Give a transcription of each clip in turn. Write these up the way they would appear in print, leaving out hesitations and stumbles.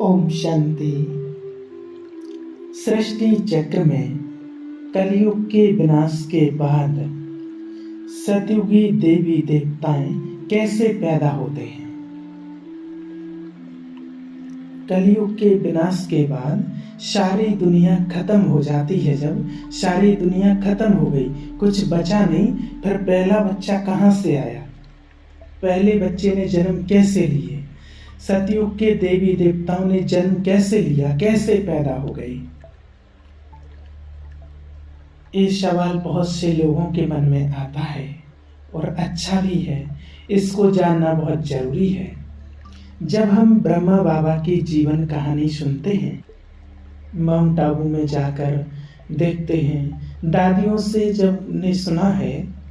ओम शांति। सृष्टि चक्र में कलयुग के विनाश के बाद सतयुगी देवी देवताएं कैसे पैदा होते हैं। कलयुग के विनाश के बाद सारी दुनिया खत्म हो जाती है। जब सारी दुनिया खत्म हो गई, कुछ बचा नहीं, फिर पहला बच्चा कहाँ से आया? पहले बच्चे ने जन्म कैसे लिए? सतयुग के देवी देवताओं ने जन्म कैसे लिया, कैसे पैदा हो गए? ये सवाल बहुत से लोगों के मन में आता है और अच्छा भी है। इसको जानना बहुत जरूरी है। जब हम ब्रह्मा बाबा की जीवन कहानी सुनते हैं, माउंट आबू में जाकर देखते हैं, दादियों से जब ने सुना है,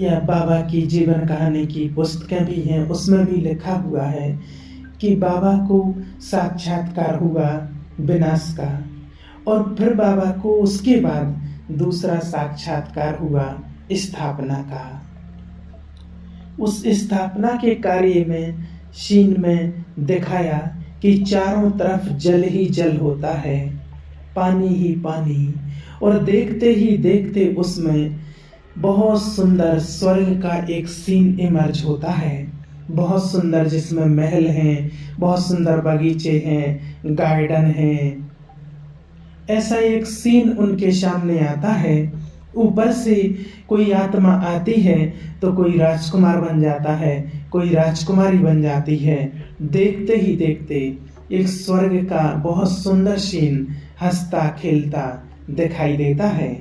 या बाबा की जीवन कहानी की पुस्तकें भी हैं, उसमें भी लिखा हुआ है कि बाबा को साक्षात्कार हुआ विनाश का, और फिर बाबा को उसके बाद दूसरा साक्षात्कार हुआ स्थापना का। उस स्थापना के कार्य में सीन में दिखाया कि चारों तरफ जल ही जल होता है, पानी ही पानी, और देखते ही देखते उसमें बहुत सुंदर स्वर्ग का एक सीन इमर्ज होता है। बहुत सुंदर, जिसमें महल हैं, बहुत सुंदर बगीचे हैं, गार्डन हैं। ऐसा एक सीन उनके सामने आता है। ऊपर से कोई आत्मा आती है तो कोई राजकुमार बन जाता है, कोई राजकुमारी बन जाती है। देखते ही देखते एक स्वर्ग का बहुत सुंदर सीन हंसता खेलता दिखाई देता है।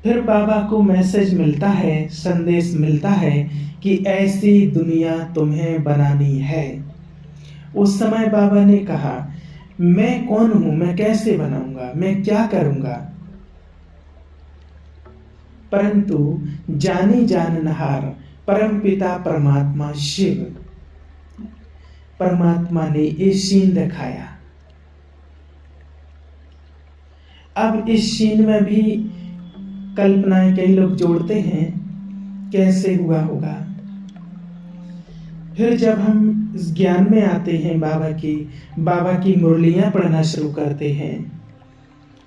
फिर बाबा को मैसेज मिलता है, संदेश मिलता है कि ऐसी दुनिया तुम्हें बनानी है। उस समय बाबा ने कहा, मैं कौन हूं, मैं कैसे बनाऊंगा, मैं क्या करूंगा? परंतु जानी जाननहार परमपिता परमात्मा शिव परमात्मा ने ये सीन दिखाया। अब इस सीन में भी कल्पनाएं कई लोग जोड़ते हैं, कैसे हुआ होगा। फिर जब हम इस ज्ञान में आते हैं, बाबा की मुरलियां पढ़ना शुरू करते हैं,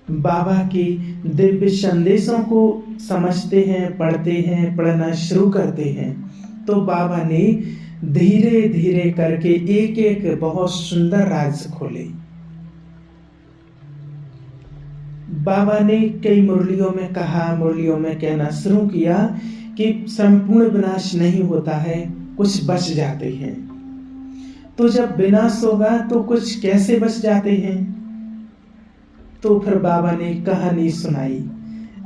बाबा की दिव्य संदेशों को समझते हैं, पढ़ते हैं, पढ़ना शुरू करते हैं, तो बाबा ने धीरे धीरे करके एक एक बहुत सुंदर राज खोले। बाबा ने कई मुरलियों में कहा, मुरलियों में कहना शुरू किया कि संपूर्ण विनाश नहीं होता है, कुछ बच जाते हैं। तो जब विनाश होगा तो कुछ कैसे बच जाते हैं? तो फिर बाबा ने कहानी सुनाई,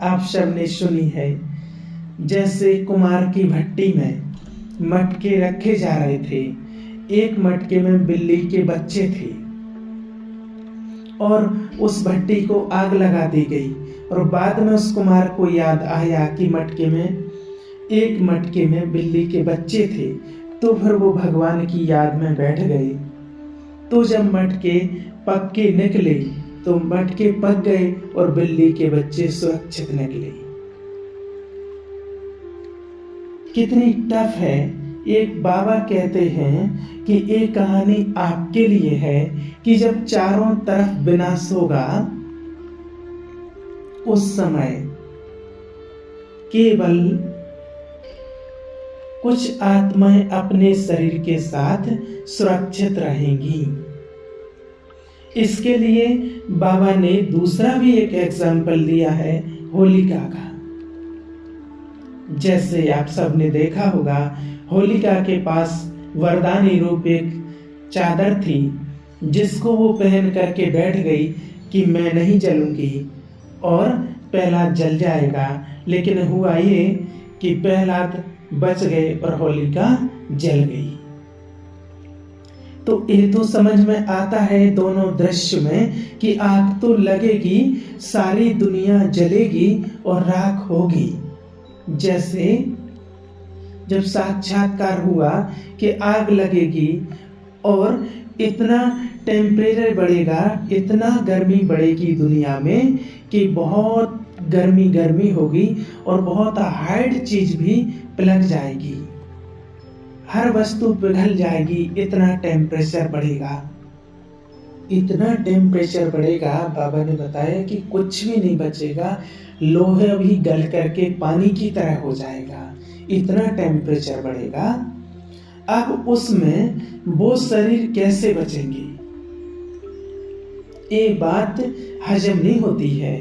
आप सब ने सुनी है। जैसे कुमार की भट्टी में मटके रखे जा रहे थे, एक मटके में बिल्ली के बच्चे थे और उस भट्टी को आग लगा दी गई, और बाद में उस कुमार को याद आया कि एक मटके में बिल्ली के बच्चे थे। तो फिर वो भगवान की याद में बैठ गए। तो जब मटके पक के निकले तो मटके पक गए और बिल्ली के बच्चे सुरक्षित निकले। कितनी टफ है। एक बाबा कहते हैं कि ये कहानी आपके लिए है कि जब चारों तरफ विनाश होगा, उस समय केवल कुछ आत्माएं अपने शरीर के साथ सुरक्षित रहेंगी। इसके लिए बाबा ने दूसरा भी एक एग्जाम्पल दिया है, होलिका का। जैसे आप सब ने देखा होगा, होलिका के पास वरदानी रूप एक चादर थी, जिसको वो पहन करके बैठ गई कि मैं नहीं जलूंगी और प्रहलाद जल जाएगा। लेकिन हुआ ये कि प्रहलाद बच गए और होलिका जल गई। तो ये तो समझ में आता है दोनों दृश्य में कि आग तो लगेगी, सारी दुनिया जलेगी और राख होगी। जैसे जब साक्षात्कार हुआ कि आग लगेगी और इतना टेम्परेचर बढ़ेगा, इतना गर्मी बढ़ेगी दुनिया में कि बहुत गर्मी होगी और बहुत हार्ड चीज भी पिघल जाएगी। हर वस्तु पिघल जाएगी, इतना टेम्परेचर बढ़ेगा, इतना टेम्परेचर बढ़ेगा। बाबा ने बताया कि कुछ भी नहीं बचेगा, लोहे भी गल करके पानी की तरह हो जाएगा, इतना टेम्परेचर बढ़ेगा। अब उसमें वो शरीर कैसे बचेंगे? एक बात हजम नहीं होती है,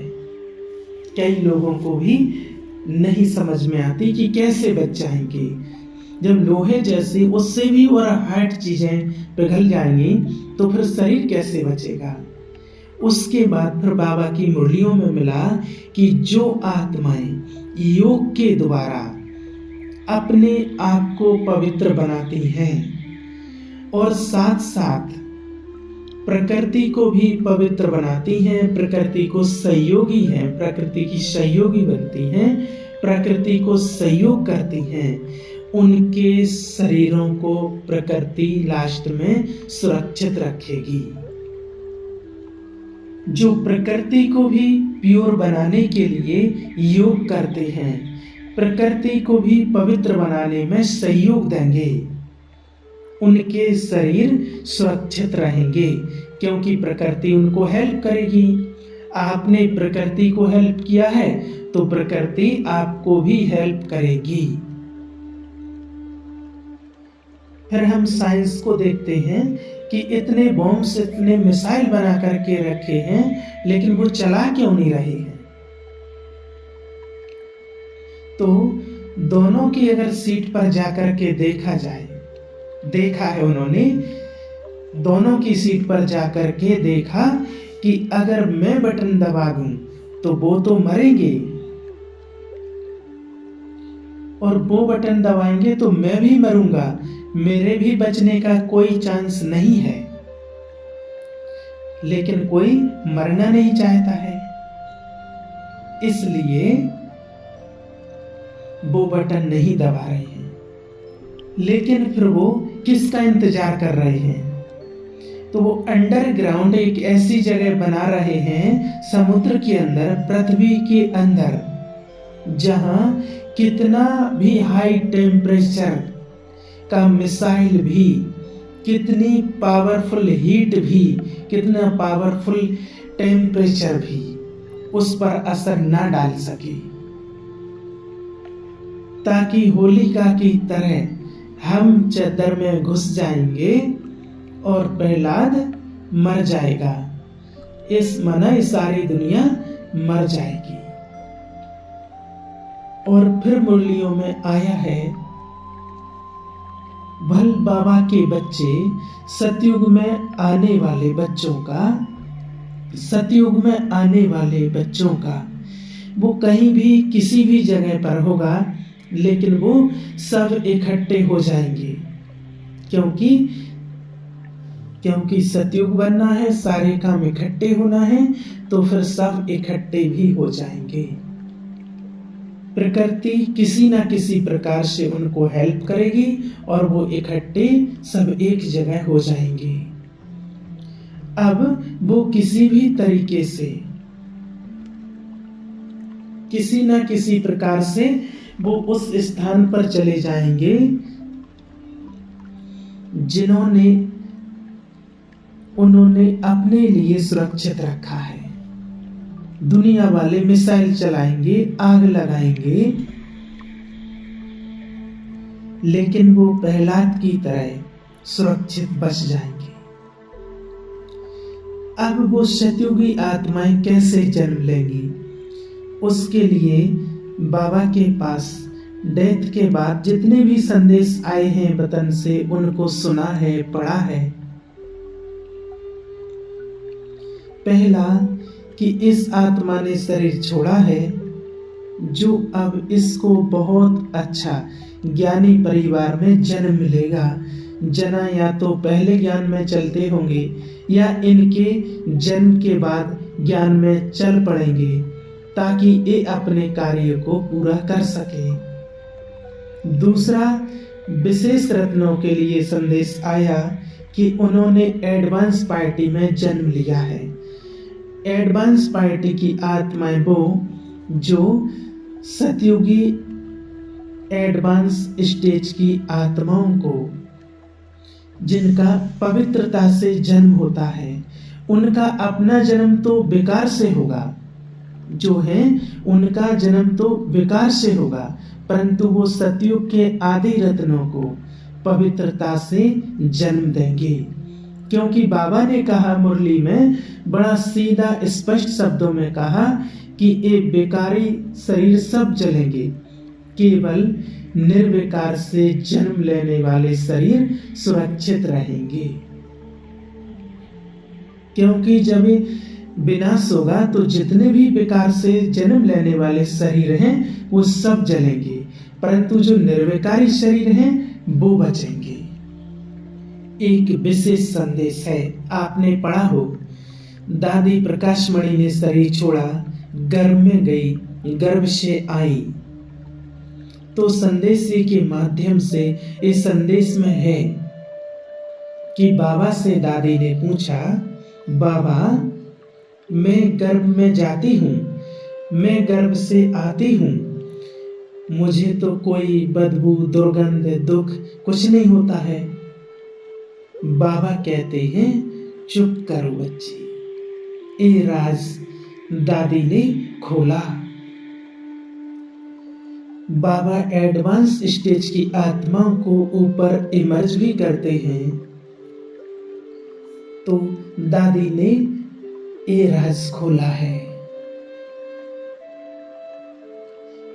कई लोगों को भी नहीं समझ में आती कि कैसे बच जाएंगे। जब लोहे जैसी उससे भी और हार्ड चीजें पिघल जाएंगी तो फिर शरीर कैसे बचेगा? उसके बाद फिर बाबा की मुरलियों में मिला कि जो आत्माएं योग के द्वारा अपने आप को पवित्र बनाती हैं और साथ साथ प्रकृति को भी पवित्र बनाती हैं, प्रकृति को सहयोगी हैं, प्रकृति की सहयोगी बनती हैं, प्रकृति को सहयोग करती हैं, उनके शरीरों को प्रकृति लास्ट में सुरक्षित रखेगी। जो प्रकृति को भी प्योर बनाने के लिए योग करते हैं, प्रकृति को भी पवित्र बनाने में सहयोग देंगे, उनके शरीर सुरक्षित रहेंगे, क्योंकि प्रकृति उनको हेल्प करेगी। आपने प्रकृति को हेल्प किया है तो प्रकृति आपको भी हेल्प करेगी। फिर हम साइंस को देखते हैं कि इतने बॉम्ब्स, इतने मिसाइल बना करके रखे हैं, लेकिन वो चला क्यों नहीं रहे हैं? तो दोनों की अगर सीट पर जाकर के देखा जाए, देखा है उन्होंने, दोनों की सीट पर जाकर के देखा कि अगर मैं बटन दबा दूं तो वो तो मरेंगे, और वो बटन दबाएंगे तो मैं भी मरूंगा, मेरे भी बचने का कोई चांस नहीं है। लेकिन कोई मरना नहीं चाहता है, इसलिए वो बटन नहीं दबा रहे हैं। लेकिन फिर वो किसका इंतजार कर रहे हैं? तो वो अंडरग्राउंड एक ऐसी जगह बना रहे हैं समुद्र के अंदर, पृथ्वी के अंदर, जहां कितना भी हाई टेम्परेचर का मिसाइल भी, कितनी पावरफुल हीट भी, कितना पावरफुल टेम्परेचर भी उस पर असर ना डाल सके, ताकि होलिका की तरह हम चद्दर में घुस जाएंगे और प्रहलाद मर जाएगा, इस माना सारी दुनिया मर जाएगी। और फिर मुरलियों में आया है, भल बाबा के बच्चे सतयुग में आने वाले बच्चों का, सतयुग में आने वाले बच्चों का वो कहीं भी किसी भी जगह पर होगा, लेकिन वो सब इकट्ठे हो जाएंगे, क्योंकि सतयुग बनना है, सारे काम इकट्ठे होना है, तो फिर सब इकट्ठे भी हो जाएंगे। प्रकृति किसी ना किसी प्रकार से उनको हेल्प करेगी और वो इकट्ठे सब एक जगह हो जाएंगे। अब वो किसी भी तरीके से, किसी ना किसी प्रकार से वो उस स्थान पर चले जाएंगे जिन्होंने उन्होंने अपने लिए सुरक्षित रखा है। दुनिया वाले मिसाइल चलाएंगे, आग लगाएंगे, लेकिन वो प्रहलाद की तरह सुरक्षित बच जाएंगे। अब वो सतयुगी आत्माएं कैसे जन्म लेंगी? उसके लिए बाबा के पास डेथ के बाद जितने भी संदेश आए हैं वतन से, उनको सुना है, पढ़ा है। पहला कि इस आत्मा ने शरीर छोड़ा है, जो अब इसको बहुत अच्छा ज्ञानी परिवार में जन्म मिलेगा। जना या तो पहले ज्ञान में चलते होंगे या इनके जन्म के बाद ज्ञान में चल पड़ेंगे, ताकि ये अपने कार्य को पूरा कर सके। दूसरा, विशेष रत्नों के लिए संदेश आया कि उन्होंने एडवांस पार्टी में जन्म लिया है। एडवांस पार्टी की आत्माएं वो जो सतयुगी एडवांस स्टेज की आत्माओं को, जिनका पवित्रता से जन्म होता है, उनका अपना जन्म तो विकार से होगा, जो है उनका जन्म तो विकार से होगा, परंतु वो सतयुग के आदि रत्नों को पवित्रता से जन्म देंगे। क्योंकि बाबा ने कहा मुरली में, बड़ा सीधा स्पष्ट शब्दों में कहा कि ये बेकारी शरीर सब जलेंगे, केवल निर्विकार से जन्म लेने वाले शरीर सुरक्षित रहेंगे। क्योंकि जब विनाश होगा तो जितने भी विकार से जन्म लेने वाले शरीर हैं वो सब जलेंगे, परंतु जो निर्विकारी शरीर हैं वो बचेंगे। एक विशेष संदेश है, आपने पढ़ा हो, दादी प्रकाशमणि ने शरीर छोड़ा, गर्भ में गई, गर्भ से आई। तो संदेश के माध्यम से इस संदेश में है कि बाबा से दादी ने पूछा, बाबा मैं गर्भ में जाती हूँ, मैं गर्भ से आती हूँ, मुझे तो कोई बदबू, दुर्गंध, दुख कुछ नहीं होता है। बाबा कहते हैं, चुप करो बच्ची, ये राज दादी ने खोला। बाबा एडवांस स्टेज की आत्माओं को ऊपर इमर्ज भी करते हैं। तो दादी ने ये राज खोला है।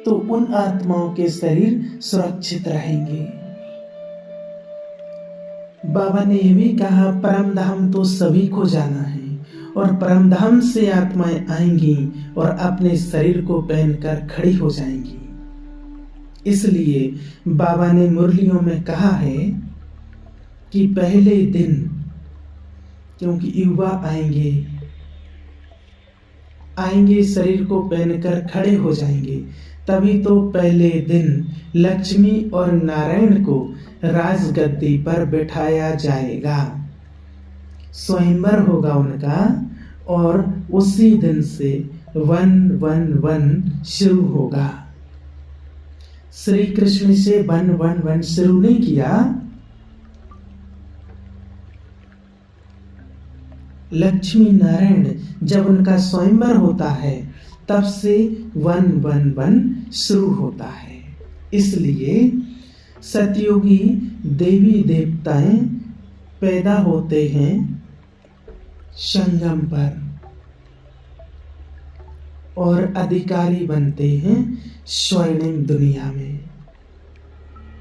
तो उन आत्माओं के शरीर सुरक्षित रहेंगे। बाबा ने यह भी कहा, परम धाम तो सभी को जाना है और परम धाम से आत्माएं आएंगी और अपने शरीर को पहनकर खड़ी हो जाएंगी। इसलिए बाबा ने मुरलियों में कहा है कि पहले दिन, क्योंकि युवा आएंगे शरीर को पहनकर खड़े हो जाएंगे, तभी तो पहले दिन लक्ष्मी और नारायण को राजगद्दी पर बिठाया जाएगा। स्वयंवर होगा उनका और उसी दिन से 111 शुरू होगा। श्री कृष्ण से 111 शुरू नहीं किया, लक्ष्मी नारायण जब उनका स्वयंवर होता है तब से 111 शुरू होता है। इसलिए सतयुगी देवी देवताएं पैदा होते हैं संगम पर और अधिकारी बनते हैं स्वर्णिम दुनिया में।